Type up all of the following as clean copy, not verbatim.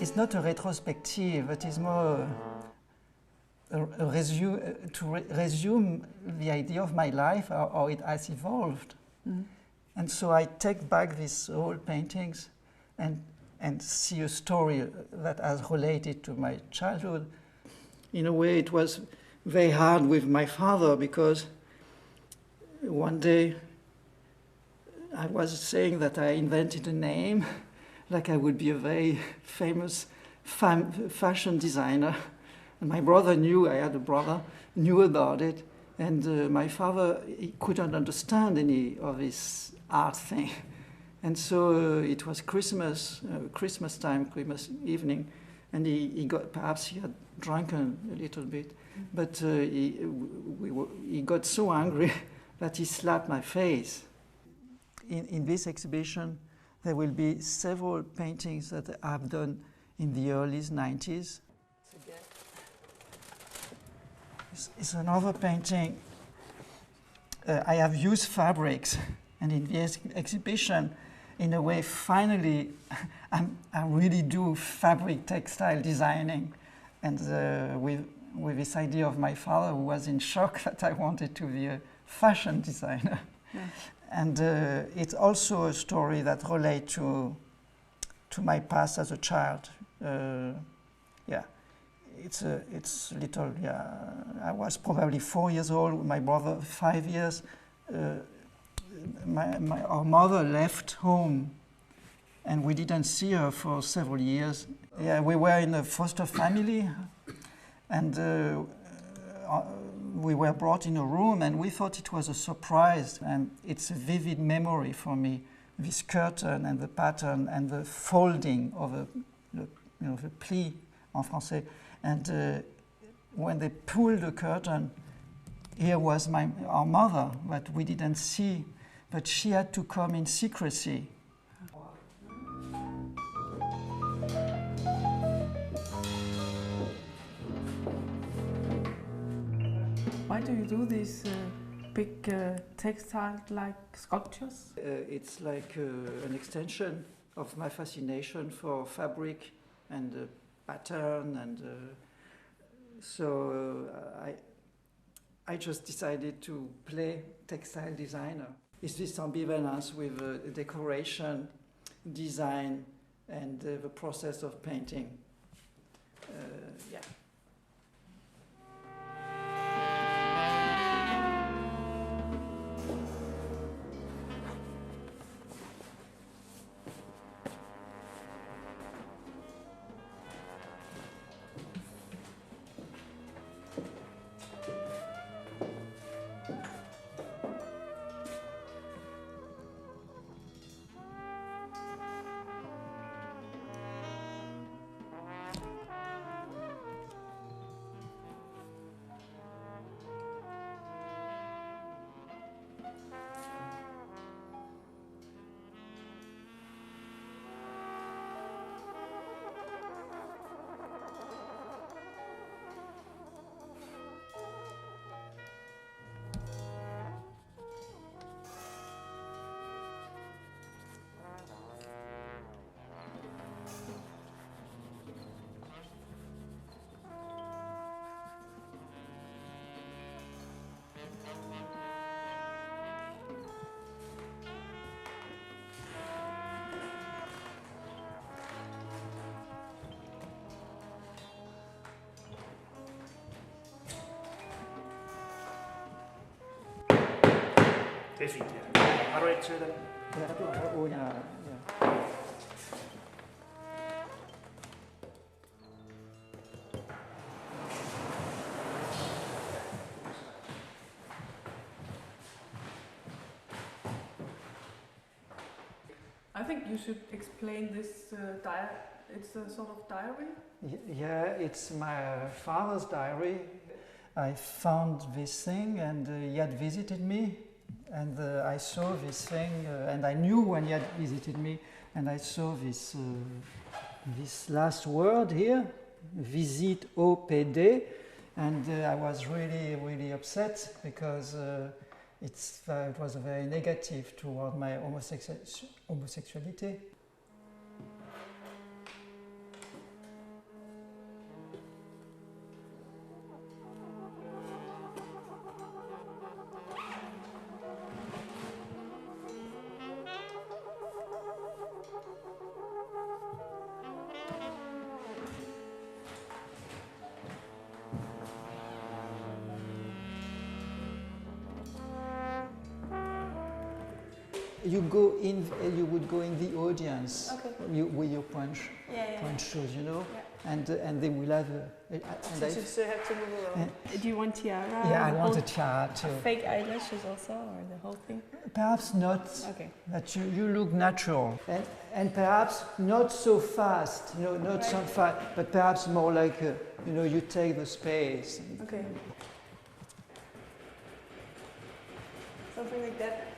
it's not a retrospective, it is more resume the idea of my life, how it has evolved. Mm. And so I take back these old paintings and see a story that has related to my childhood. In a way, it was very hard with my father because one day I was saying that I invented a name, like I would be a very famous fashion designer. And my brother knew, I had a brother, knew about it. And my father, he couldn't understand any of this art thing. And so it was Christmas time, Christmas evening, and he had drunken a little bit, but he got so angry that he slapped my face. In this exhibition, there will be several paintings that I've done in the early 90s. It's another painting. I have used fabrics, and in the exhibition, in a way, finally, I really do fabric textile designing. And with this idea of my father, who was in shock that I wanted to be a fashion designer. Yeah. And it's also a story that relates to my past as a child. Yeah, it's little. Yeah, I was probably 4 years old. My brother 5 years. Our mother left home, and we didn't see her for several years. Yeah, we were in a foster family, and we were brought in a room, and we thought it was a surprise. And it's a vivid memory for me, this curtain and the pattern and the folding of the pli en français. And when they pulled the curtain, here was our mother, but we didn't see. But she had to come in secrecy. Why do you do these big textile-like sculptures? It's like an extension of my fascination for fabric and pattern, and so I just decided to play textile designer. It's this ambivalence with decoration, design, and the process of painting. Yeah. I think you should explain this it's a sort of diary? Yeah, it's my father's diary. I found this thing, and he had visited me, and I saw this thing, and I knew when he had visited me, and I saw this last word here, visite au PD, and I was really, really upset because it was very negative toward my homosexuality. you go in, you would go in the audience with your punch shoes, you know, and they will have. So you still have to move around. Do you want tiara? Yeah, I want a tiara too. Fake eyelashes also, or the whole thing? Perhaps not. Okay. That you look natural, and perhaps not so fast. You know, not so fast, but perhaps more like you know, you take the space. Okay. Something like that.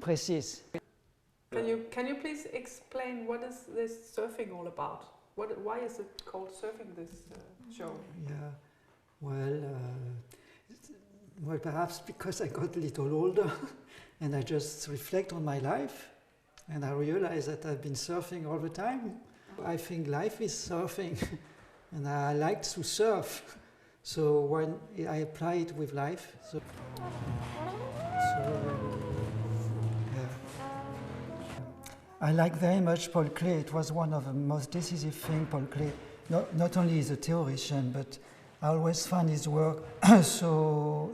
Precise. Can you please explain what is this surfing all about? Why is it called surfing, this show? Yeah, well, perhaps because I got a little older and I just reflect on my life and I realize that I've been surfing all the time. I think life is surfing and I like to surf. So when I apply it with life, I like very much Paul Klee. It was one of the most decisive things, Paul Klee. Not only is a theoretician, but I always find his work so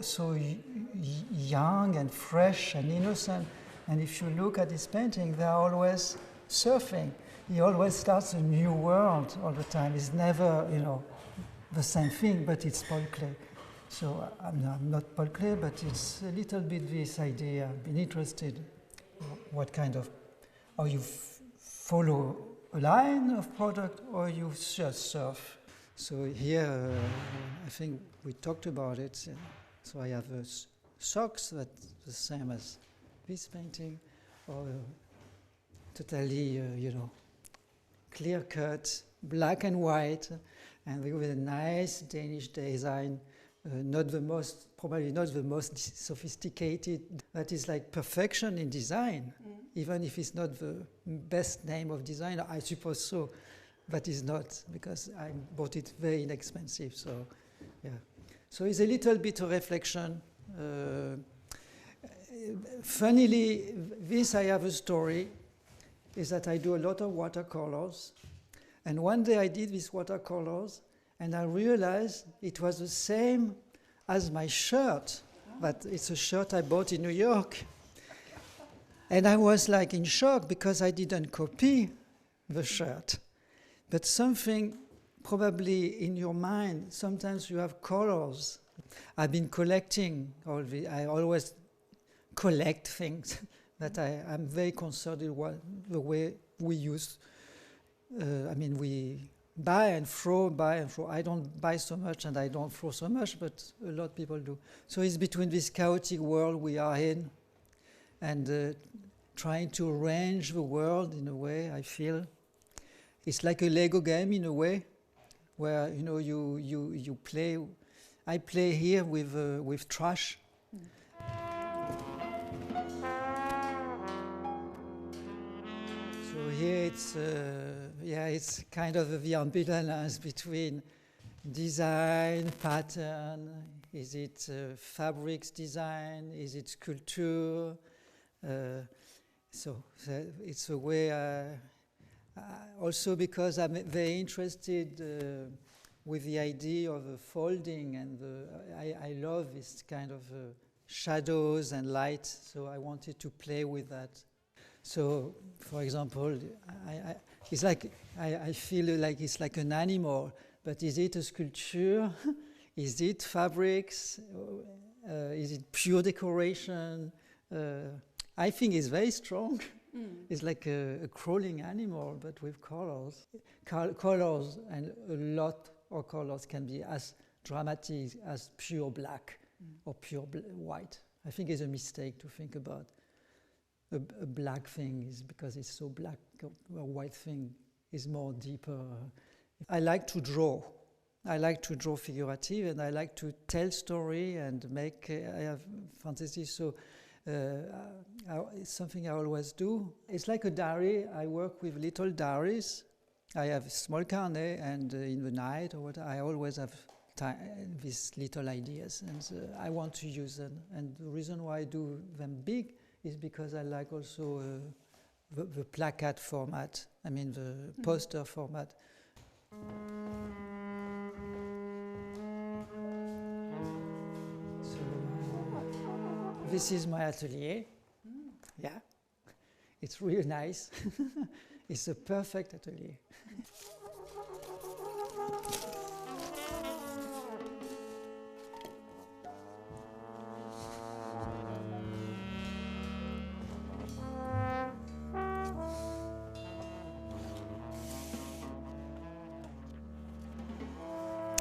young and fresh and innocent. And if you look at his painting, they are always surfing. He always starts a new world all the time. It's never, you know, the same thing, but it's Paul Klee. So I'm not Paul Klee, but it's a little bit this idea. I've been interested what kind of, or you follow a line of product or you just surf. So here, I think we talked about it. So I have socks that's the same as this painting, or totally, you know, clear cut, black and white, and with a nice Danish design. Probably not the most sophisticated. That is like perfection in design, even if it's not the best name of design. I suppose so, but it's not, because I bought it very inexpensive. So, yeah. So it's a little bit of reflection. Funnily, I have a story, is that I do a lot of watercolors. And one day I did these watercolors, and I realized it was the same as my shirt, but it's a shirt I bought in New York. And I was like in shock because I didn't copy the shirt. But something probably in your mind, sometimes you have colors. I've been collecting, I always collect things that I'm very concerned with the way we use. We buy and throw. I don't buy so much and I don't throw so much, but a lot of people do. So it's between this chaotic world we are in and trying to arrange the world in a way, I feel. It's like a Lego game in a way, where you know you play. I play here with trash. So here it's kind of the ambivalence between design, pattern. Is it fabrics design? Is it sculpture? So it's a way. Also because I'm very interested with the idea of folding, and I love this kind of shadows and light, so I wanted to play with that. So, for example, it's like I feel like it's like an animal, but is it a sculpture? Is it fabrics? Is it pure decoration? I think it's very strong. It's like a crawling animal, but with colors. Colors, and a lot of colors can be as dramatic as pure black or pure white. I think it's a mistake to think about a black thing is because it's so black. A white thing is more deeper. I like to draw. I like to draw figurative, and I like to tell story and make. I have fantasy, so. It's something I always do. It's like a diary. I work with little diaries. I have a small carnet, and in the night or what, I always have these little ideas, and I want to use them. And the reason why I do them big is because I like also the placard format. The poster format. This is my atelier. Yeah, It's really nice. It's a perfect atelier.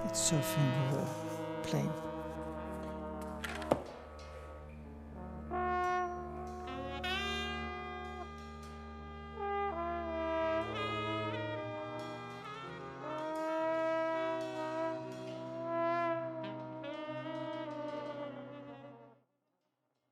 It's surfing the plane.